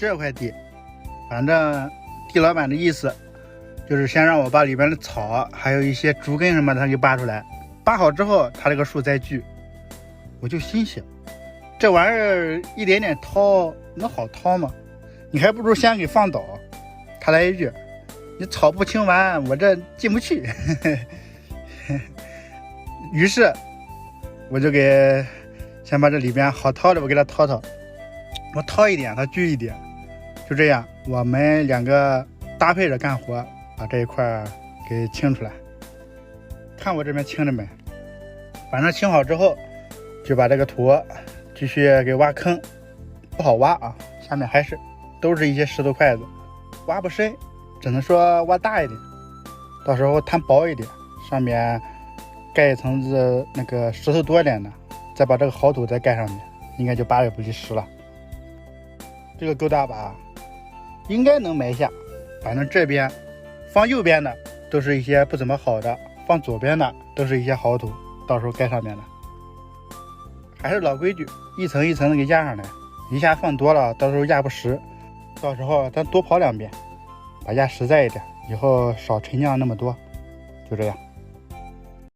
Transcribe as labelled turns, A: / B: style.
A: 这块地，反正地老板的意思就是先让我把里边的草还有一些竹根什么的给拔出来，拔好之后他这个树再锯。我就心想，这玩意儿一点点掏能好掏吗？你还不如先给放倒。他来一句，你草不清完我这进不去。于是我就先把这里边好掏的我给他掏，我掏一点他锯一点，就这样我们两个搭配着干活，把这一块给清出来。看我这边清着没？反正清好之后就把这个土继续给挖坑，不好挖啊，下面还是都是一些石头块子，挖不深，只能说挖大一点，到时候摊薄一点，上面盖一层子那个石头多一点的，再把这个好土再盖上面，应该就8月不离10了。这个够大吧？应该能埋下。反正这边放右边的都是一些不怎么好的，放左边的都是一些好土，到时候盖上面的。还是老规矩，一层一层的给压上来，一下放多了到时候压不实，到时候咱多跑2遍，把压实在一点，以后少沉降那么多。就这样。